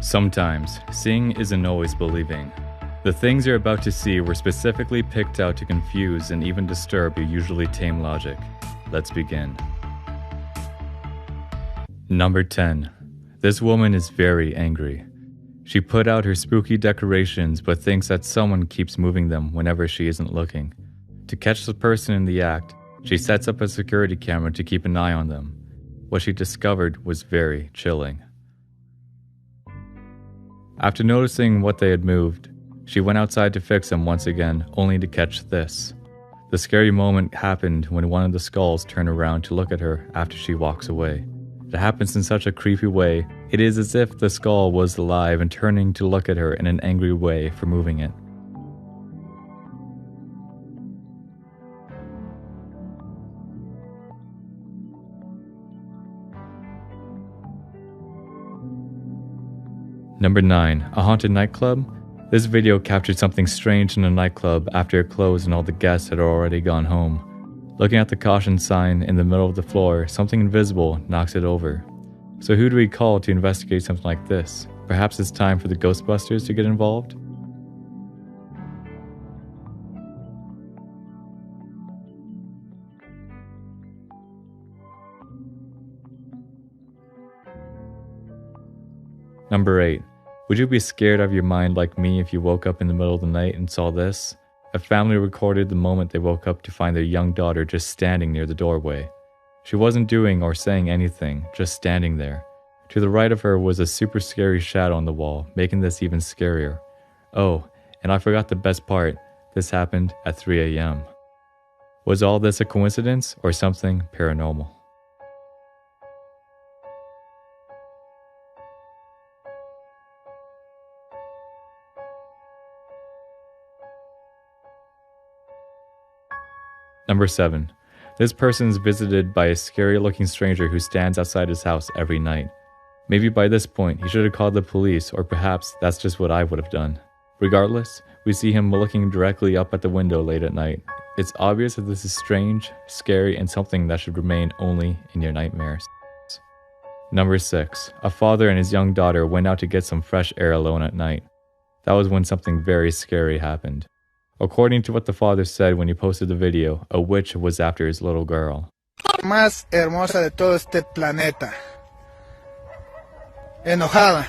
Sometimes, seeing isn't always believing. The things you're about to see were specifically picked out to confuse and even disturb your usually tame logic. Let's begin. Number 10. This woman is very angry. She put out her spooky decorations but thinks that someone keeps moving them whenever she isn't looking. To catch the person in the act, she sets up a security camera to keep an eye on them. What she discovered was very chilling. After noticing what they had moved, she went outside to fix them once again, only to catch this. The scary moment happened when one of the skulls turned around to look at her after she walks away. It happens in such a creepy way, it is as if the skull was alive and turning to look at her in an angry way for moving it. Number 9. A haunted nightclub? This video captured something strange in a nightclub after it closed and all the guests had already gone home. Looking at the caution sign in the middle of the floor, something invisible knocks it over. So who do we call to investigate something like this? Perhaps it's time for the Ghostbusters to get involved? Number 8. Would you be scared out of your mind like me if you woke up in the middle of the night and saw this? A family recorded the moment they woke up to find their young daughter just standing near the doorway. She wasn't doing or saying anything, just standing there. To the right of her was a super scary shadow on the wall, making this even scarier. Oh, and I forgot the best part. This happened at 3 a.m. Was all this a coincidence or something paranormal? Number 7. This person is visited by a scary-looking stranger who stands outside his house every night. Maybe by this point, he should have called the police, or perhaps that's just what I would have done. Regardless, we see him looking directly up at the window late at night. It's obvious that this is strange, scary, and something that should remain only in your nightmares. Number 6. A father and his young daughter went out to get some fresh air alone at night. That was when something very scary happened. According to what the father said when he posted the video, a witch was after his little girl. Más hermosa de todo este planeta. Enojada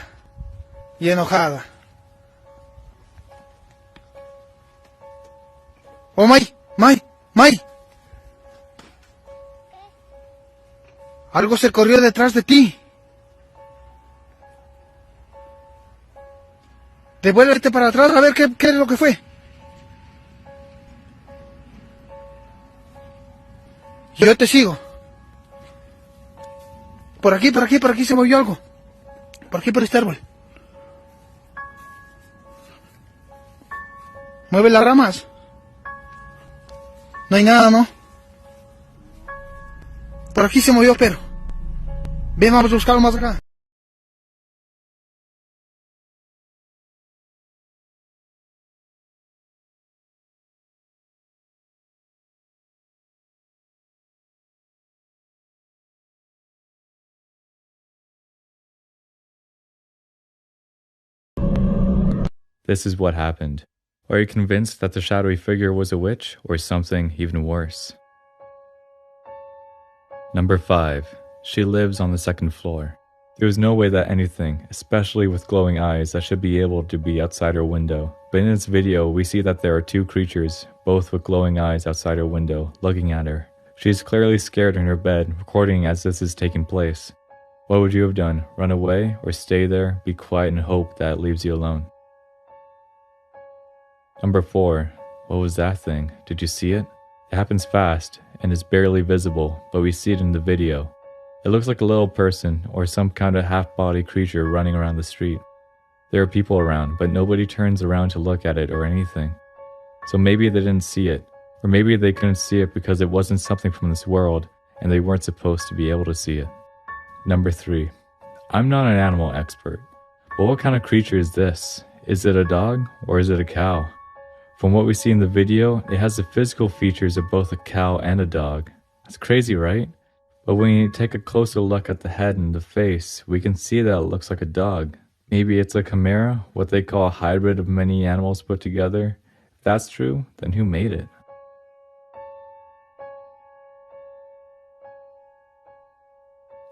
y enojada. Oh, May. Algo se corrió detrás de ti. Devuélvete para atrás a ver qué es lo que fue. Yo te sigo. Por aquí se movió algo. Por aquí, por este árbol. Mueve las ramas. No hay nada, ¿no? Por aquí se movió, pero... Ven, vamos a buscarlo más acá. This is what happened. Are you convinced that the shadowy figure was a witch or something even worse? Number 5. She lives on the second floor. There is no way that anything, especially with glowing eyes, that should be able to be outside her window. But in this video, we see that there are two creatures, both with glowing eyes outside her window, looking at her. She is clearly scared in her bed, recording as this is taking place. What would you have done? Run away or stay there, be quiet and hope that it leaves you alone? Number 4. What was that thing? Did you see it? It happens fast and is barely visible, but we see it in the video. It looks like a little person or some kind of half-body creature running around the street. There are people around, but nobody turns around to look at it or anything. So maybe they didn't see it, or maybe they couldn't see it because it wasn't something from this world and they weren't supposed to be able to see it. Number 3. I'm not an animal expert, but what kind of creature is this? Is it a dog or is it a cow? From what we see in the video, it has the physical features of both a cow and a dog. That's crazy, right? But when you take a closer look at the head and the face, we can see that it looks like a dog. Maybe it's a chimera, what they call a hybrid of many animals put together. If that's true, then who made it?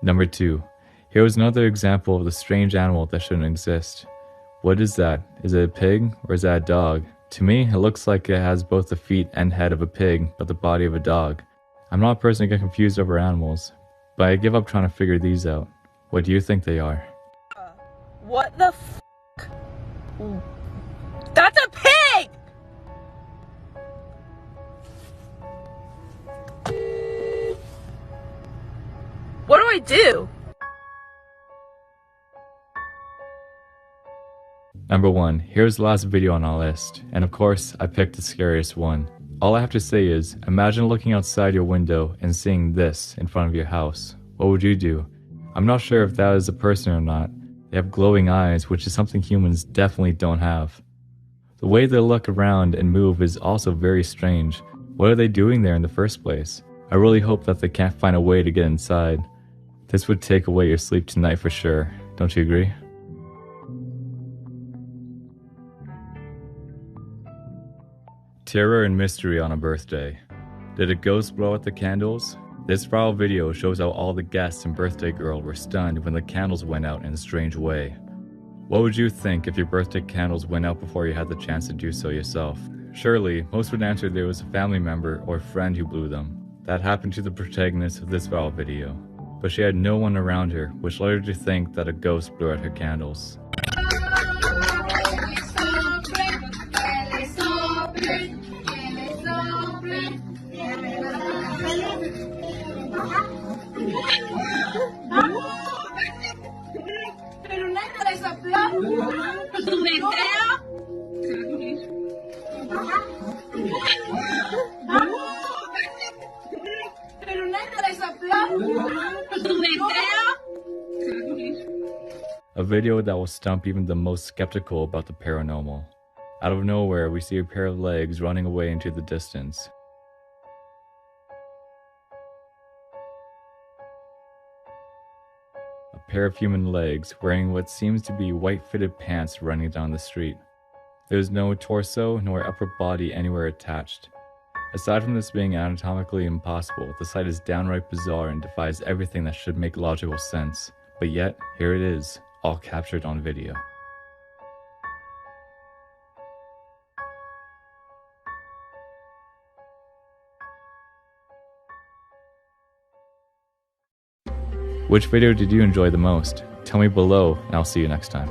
Number 2. Here was another example of the strange animal that shouldn't exist. What is that? Is it a pig or is that a dog? To me, it looks like it has both the feet and head of a pig, but the body of a dog. I'm not a person who gets confused over animals, but I give up trying to figure these out. What do you think they are? What the f***? That's a pig! What do I do? Number 1, here's the last video on our list, and of course, I picked the scariest one. All I have to say is, imagine looking outside your window and seeing this in front of your house. What would you do? I'm not sure if that is a person or not. They have glowing eyes, which is something humans definitely don't have. The way they look around and move is also very strange. What are they doing there in the first place? I really hope that they can't find a way to get inside. This would take away your sleep tonight for sure. Don't you agree? Terror and mystery on a birthday. Did a ghost blow out the candles? This viral video shows how all the guests and birthday girl were stunned when the candles went out in a strange way. What would you think if your birthday candles went out before you had the chance to do so yourself? Surely, most would answer there was a family member or friend who blew them. That happened to the protagonist of this viral video. But she had no one around her, which led her to think that a ghost blew out her candles. A video that will stump even the most skeptical about the paranormal. Out of nowhere, we see a pair of legs running away into the distance. A pair of human legs wearing what seems to be white fitted pants running down the street. There is no torso nor upper body anywhere attached. Aside from this being anatomically impossible, the sight is downright bizarre and defies everything that should make logical sense. But yet, here it is, all captured on video. Which video did you enjoy the most? Tell me below, and I'll see you next time.